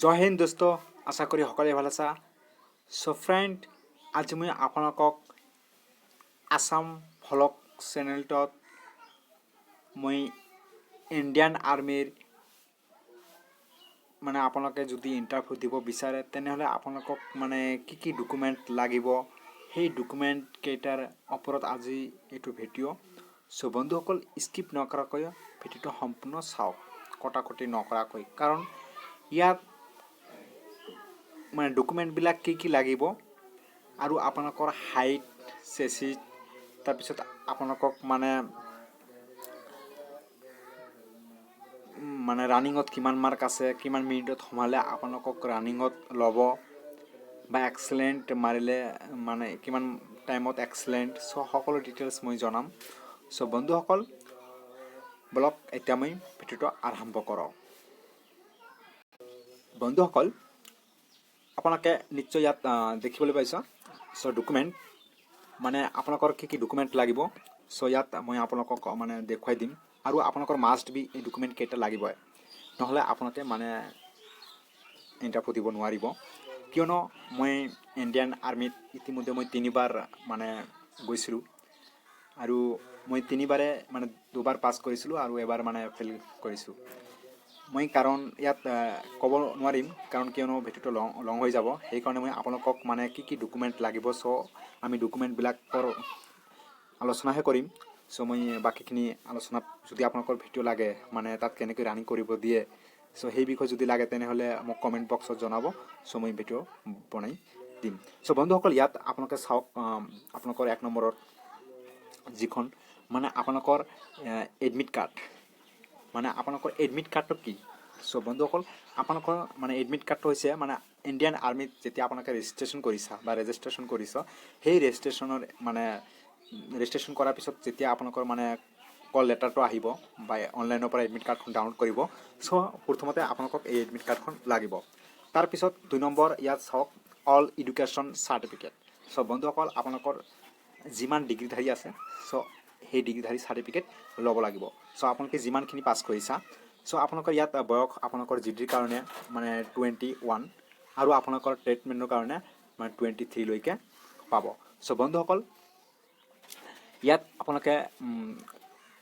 জয় হিন্দ দোস্ত, আশা কৰি সকলে ভাল আছা। সো ফ্ৰেণ্ড, আজি মই আপোনালোকক আসাম ভ্লগ চেনেলটোত মই ইণ্ডিয়ান আৰ্মিৰ আপোনালোকে যদি ইণ্টাৰভিউ দিব বিচাৰে তেনেহ'লে আপোনালোকক কি ডকুমেণ্ট লাগিব সেই ডকুমেণ্ট কেইটাৰ ওপৰত আজি এইটো ভিডিঅ'। চ' বন্ধুসকল, স্কিপ নকৰাকৈ ভিডিঅ'টো সম্পূৰ্ণ চাওক, কটাকটি নকৰাকৈ, কাৰণ ইয়াত ডকুমেণ্টবিলাক কি লাগিব আৰু আপোনালোকৰ হাইট, চেচিছ, তাৰপিছত আপোনালোকক ৰানিঙত কিমান মাৰ্ক আছে, কিমান মিনিটত সোমালে আপোনালোকক ৰানিঙত ল'ব, বা এক্সেলেণ্ট মাৰিলে কিমান টাইমত এক্সেলেণ্ট। চ' সকলো ডিটেইলছ মই জনাম। চ' বন্ধুসকল, বলক এতিয়া মই ভিডিঅ'টো আৰম্ভ কৰোঁ। বন্ধুসকল, আপোনালোকে নিশ্চয় ইয়াত দেখিবলৈ পাইছে। চ' ডকুমেণ্ট আপোনালোকৰ কি ডকুমেণ্ট লাগিব। চ' ইয়াত মই আপোনালোকক দেখুৱাই দিম, আৰু আপোনালোকৰ মাষ্ট বি এই ডকুমেণ্ট কেইটা লাগিবই, নহ'লে আপোনালোকে ইণ্টাৰভিউ দিব নোৱাৰিব। কিয়নো মই ইণ্ডিয়ান আৰ্মিত ইতিমধ্যে মই 3বাৰ গৈছিলোঁ, আৰু মই 3বাৰে দুবাৰ পাছ কৰিছিলোঁ আৰু এবাৰ ফেইল কৰিছোঁ। মই কাৰণ ইয়াত ক'ব নোৱাৰিম, কাৰণ কিয়নো ভিডিঅ'টো লং হৈ যাব। সেইকাৰণে মই আপোনালোকক কি ডকুমেণ্ট লাগিব, চ' আমি ডকুমেণ্টবিলাকৰ আলোচনাহে কৰিম। চ' মই বাকীখিনি আলোচনাত যদি আপোনালোকৰ ভিডিঅ' লাগে, তাত কেনেকৈ ৰানিং কৰিব দিয়ে, চ' সেই বিষয়ে যদি লাগে তেনেহ'লে মোক কমেণ্ট বক্সত জনাব। চ' মই ভিডিঅ' বনাই দিম। চ' বন্ধুসকল, ইয়াত আপোনালোকে চাওক, আপোনালোকৰ 1 নম্বৰত যিখন আপোনালোকৰ এডমিট কাৰ্ড, আপোনালোকৰ এডমিট কাৰ্ডটো কি। চ' বন্ধুসকল, আপোনালোকৰ এডমিট কাৰ্ডটো হৈছে ইণ্ডিয়ান আৰ্মিত যেতিয়া আপোনালোকে ৰেজিষ্ট্ৰেশ্যন কৰিছা বা ৰেজিষ্ট্ৰেশ্যন কৰিছ, সেই ৰেজিষ্ট্ৰেশ্যন কৰাৰ পিছত যেতিয়া আপোনালোকৰ কল লেটাৰটো আহিব বা অনলাইনৰ পৰা এডমিট কাৰ্ডখন ডাউনলোড কৰিব। চ' প্ৰথমতে আপোনালোকক এই এডমিট কাৰ্ডখন লাগিব। তাৰপিছত 2 নম্বৰ, ইয়াত চাওক অল এডুকেশ্যন চাৰ্টিফিকেট। চ' বন্ধুসকল, আপোনালোকৰ যিমান ডিগ্ৰীধাৰী আছে, চ' সেই ডিগ্ৰীধাৰী চাৰ্টিফিকেট ল'ব লাগিব। চ' আপোনালোকে যিমানখিনি পাছ কৰিছা, চ' আপোনালোকৰ ইয়াত বয়স আপোনালোকৰ জিডিৰ কাৰণে 21, আৰু আপোনালোকৰ ট্ৰিটমেণ্টৰ কাৰণে 23লৈকে পাব। চ' বন্ধুসকল, ইয়াত আপোনালোকে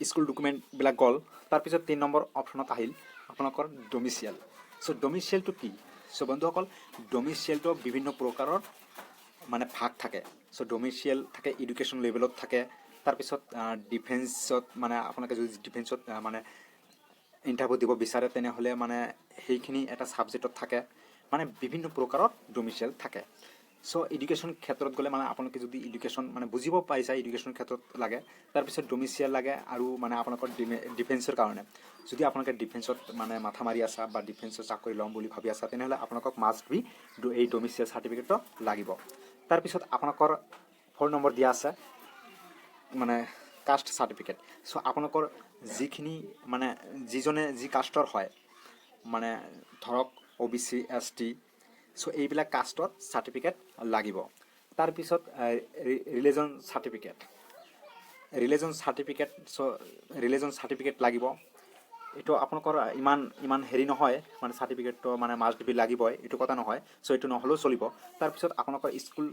স্কুল ডকুমেণ্টবিলাক গ'ল। তাৰপিছত 3 নম্বৰ অপশ্যনত আহিল আপোনালোকৰ ডমিচিয়েল। চ' ডমিচিয়েলটো কি। চ' বন্ধুসকল, ডমিচিয়েলটো বিভিন্ন প্ৰকাৰৰ ভাগ থাকে। চ' ডমিচিয়েল থাকে এডুকেশ্যন লেভেলত থাকে। তাৰপিছত ডিফেন্সত আপোনালোকে যদি ডিফেন্সত ইণ্টাৰভিউ দিব বিচাৰে তেনেহ'লে সেইখিনি এটা ছাবজেক্টত থাকে। বিভিন্ন প্ৰকাৰৰ ডমিচিয়েল থাকে। চ' এডুকেশ্যন ক্ষেত্ৰত গ'লে আপোনালোকে যদি এডুকেশ্যন বুজিব পাৰিছা, এডুকেশ্যনৰ ক্ষেত্ৰত লাগে। তাৰপিছত ডমিচিয়েল লাগে, আৰু আপোনালোকৰ ডিফেন্সৰ কাৰণে যদি আপোনালোকে ডিফেন্সত মাথা মাৰি আছা বা ডিফেন্সৰ চাকৰি ল'ম বুলি ভাবি আছা, তেনেহ'লে আপোনালোকক মাষ্ট বি এই ডমিচিয়েল চাৰ্টিফিকেটটো লাগিব। তাৰপিছত আপোনালোকৰ 4 নম্বৰ দিয়া আছে কাষ্ট চাৰ্টিফিকেট। চ' আপোনালোকৰ যিখিনি যিজনে যি কাষ্টৰ হয়, ধৰক OBC, ST, চ' এইবিলাক কাষ্টত চাৰ্টিফিকেট লাগিব। তাৰপিছত ৰিলিজন চাৰ্টিফিকেট। চ' ৰিলিজন চাৰ্টিফিকেট লাগিব। এইটো আপোনালোকৰ ইমান হেৰি নহয়, চাৰ্টিফিকেটটো মাষ্ট বি লাগিবই, এইটো কথা নহয়। চ' এইটো নহ'লেও চলিব। তাৰপিছত আপোনালোকৰ স্কুল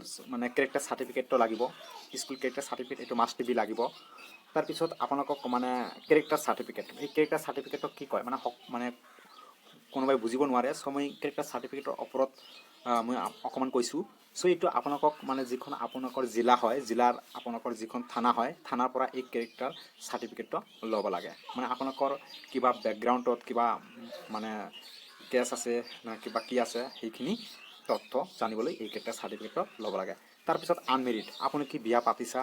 কেৰেক্টাৰ চাৰ্টিফিকেটটো লাগিব। স্কুল কেৰেক্টাৰ চাৰ্টিফিকেট এইটো মাষ্ট বি লাগিব। তাৰপিছত আপোনালোকক কেৰেক্টাৰ চাৰ্টিফিকেট, এই কেৰেক্টাৰ চাৰ্টিফিকেটক কি কয় কোনোবাই বুজিব নোৱাৰে। চ' মই কেৰেক্টাৰ চাৰ্টিফিকেটৰ ওপৰত মই অকণমান কৈছোঁ। চ' এইটো আপোনালোকক যিখন আপোনালোকৰ জিলা হয়, জিলাৰ আপোনালোকৰ যিখন থানা হয়, থানাৰ পৰা এই কেৰেক্টাৰ চাৰ্টিফিকেটটো ল'ব লাগে। আপোনালোকৰ কিবা বেকগ্ৰাউণ্ডত কিবা কেছ আছে না কিবা কি আছে, সেইখিনি তথ্য জানিবলৈ এই কেৰেক্টাৰ চাৰ্টিফিকেটটো ল'ব লাগে। তাৰপিছত আনমেৰিড, আপুনি কি বিয়া পাতিছা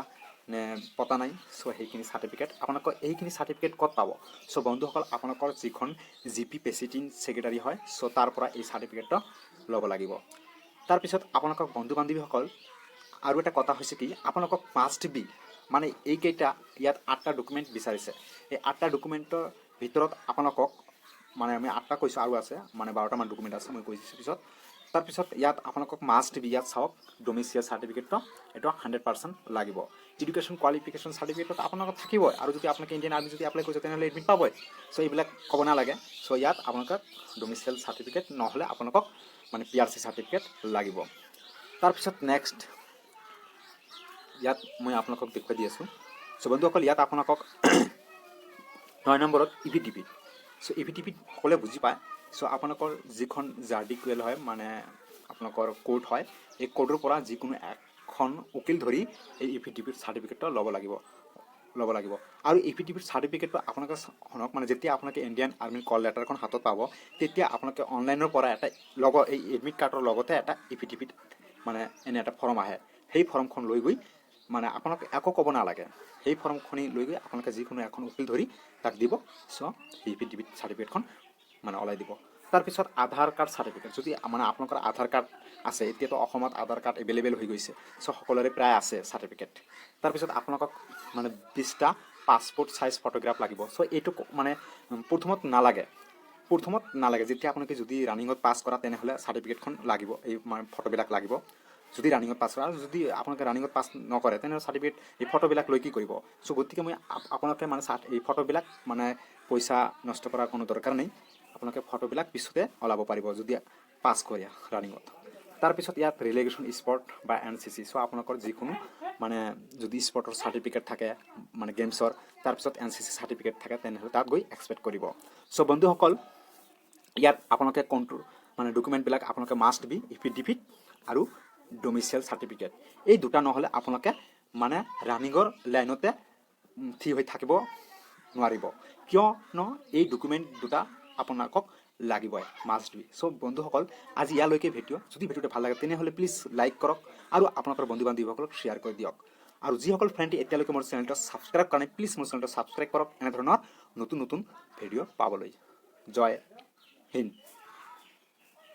নে পতা নাই, চ' সেইখিনি চাৰ্টিফিকেট আপোনালোকৰ এইখিনি চাৰ্টিফিকেট ক'ত পাব। চ' বন্ধুসকল, আপোনালোকৰ যিখন GP প্ৰেচিডেণ্ট ছেক্ৰেটাৰী হয়, চ' তাৰ পৰা এই চাৰ্টিফিকেটটো ল'ব লাগিব। তাৰপিছত আপোনালোকৰ বন্ধু বান্ধৱীসকল, আৰু এটা কথা হৈছে কি, আপোনালোকক মাষ্ট বি এইকেইটা ইয়াত 8টা ডকুমেণ্ট বিচাৰিছে। এই 8টা ডকুমেণ্টৰ ভিতৰত আপোনালোকক মানে আমি 8টা কৈছোঁ আৰু আছে মানে 12টামান ডকুমেণ্ট আছে মই কৈছোঁ পিছত তাৰপিছত ইয়াত আপোনালোকক মাষ্ট বি ইয়াত চাওক ডমিচিয়েল চাৰ্টিফিকেটটো এইটো 100% লাগিব এডুকেশ্যন কোৱালিফিকেশ্যন চাৰ্টিফিকেটত আপোনালোকৰ থাকিবই আৰু যদি আপোনালোকে ইণ্ডিয়ান আৰ্মি যদি এপ্লাই কৰিছে তেনেহ'লে এডমিট পাবই চ' এইবিলাক ক'ব নালাগে চ' ইয়াত আপোনালোকক ডমিচিয়েল চাৰ্টিফিকেট নহ'লে আপোনালোকক মানে PRC চাৰ্টিফিকেট লাগিব তাৰপিছত নেক্সট ইয়াত মই আপোনালোকক দেখুৱাই দি আছোঁ চ' বন্ধুসকল ইয়াত আপোনালোকক 9 নম্বৰত EPTP চ' EPTP সকলোৱে বুজি পায় চ' আপোনালোকৰ যিখন জাৰ্ডিকুৱেল হয় মানে আপোনালোকৰ কোৰ্ট হয় এই কোৰ্টৰ পৰা যিকোনো এখন উকিল ধৰি এই EPTP চাৰ্টিফিকেটটো ল'ব লাগিব আৰু EPTP চাৰ্টিফিকেটটো আপোনালোকে শুনক মানে যেতিয়া আপোনালোকে ইণ্ডিয়ান আৰ্মিৰ কল লেটাৰখন হাতত পাব তেতিয়া আপোনালোকে অনলাইনৰ পৰা এটা লগত এই এডমিট কাৰ্ডৰ লগতে এটা EPTP মানে এনে এটা ফৰ্ম আহে সেই ফৰ্মখন লৈ গৈ মানে আপোনালোকে একো ক'ব নালাগে সেই ফৰ্মখনি লৈ গৈ আপোনালোকে যিকোনো এখন উকিল ধৰি তাক দিব চ' EPTP চাৰ্টিফিকেটখন মানে ওলাই দিব তাৰপিছত আধাৰ কাৰ্ড চাৰ্টিফিকেট যদি মানে আপোনালোকৰ আধাৰ কাৰ্ড আছে এতিয়াতো অসমত আধাৰ কাৰ্ড এভেইলেবল হৈ গৈছে চ' সকলোৰে প্ৰায় আছে চাৰ্টিফিকেট তাৰপিছত আপোনালোকক মানে 20টা পাছপোৰ্ট চাইজ ফটোগ্ৰাফ লাগিব চ' এইটো মানে প্ৰথমত নালাগে যেতিয়া আপোনালোকে যদি ৰানিঙত পাছ কৰা তেনেহ'লে চাৰ্টিফিকেটখন লাগিব এই মানে ফটোবিলাক লাগিব যদি ৰানিঙত পাছ কৰা আৰু যদি আপোনালোকে ৰানিঙত পাছ নকৰে তেনেহ'লে চাৰ্টিফিকেট এই ফটোবিলাক লৈ কি কৰিব চ' গতিকে মই আপোনালোকে মানে এই ফটোবিলাক মানে পইচা নষ্ট কৰাৰ কোনো দৰকাৰ নাই আপোনালোকে ফটোবিলাক পিছতে ওলাব পাৰিব যদি পাছ কৰে ৰানিঙত তাৰপিছত ইয়াত ৰিলেগেশ্যন স্পৰ্ট বা NCC চ' আপোনালোকৰ যিকোনো মানে যদি স্পৰ্টৰ চাৰ্টিফিকেট থাকে মানে গেমছৰ তাৰপিছত NCC চাৰ্টিফিকেট থাকে তেনেহ'লে তাত গৈ এক্সপেক্ট কৰিব চ' বন্ধুসকল ইয়াত আপোনালোকে কোনটো মানে ডকুমেণ্টবিলাক আপোনালোকে মাষ্ট বি EPTP আৰু ডমিচিয়েল চাৰ্টিফিকেট এই দুটা নহ'লে আপোনালোকে মানে ৰানিঙৰ লাইনতে থিয় হৈ থাকিব নোৱাৰিব কিয়নো এই ডকুমেণ্ট দুটা আপোনালোকক লাগিবই মাষ্ট বি চ' বন্ধুসকল আজি ইয়ালৈকে ভিডিঅ' যদি ভিডিঅ'টো ভাল লাগে তেনেহ'লে প্লিজ লাইক কৰক আৰু আপোনালোকৰ বন্ধু বান্ধৱীসকলক শ্বেয়াৰ কৰি দিয়ক আৰু যিসকল ফ্ৰেণ্ডে এতিয়ালৈকে মোৰ চেনেলটো ছাবস্ক্ৰাইব কৰা নাই প্লিজ মোৰ চেনেলটো ছাবস্ক্ৰাইব কৰক এনেধৰণৰ নতুন ভিডিঅ' পাবলৈ জয় হিন্দ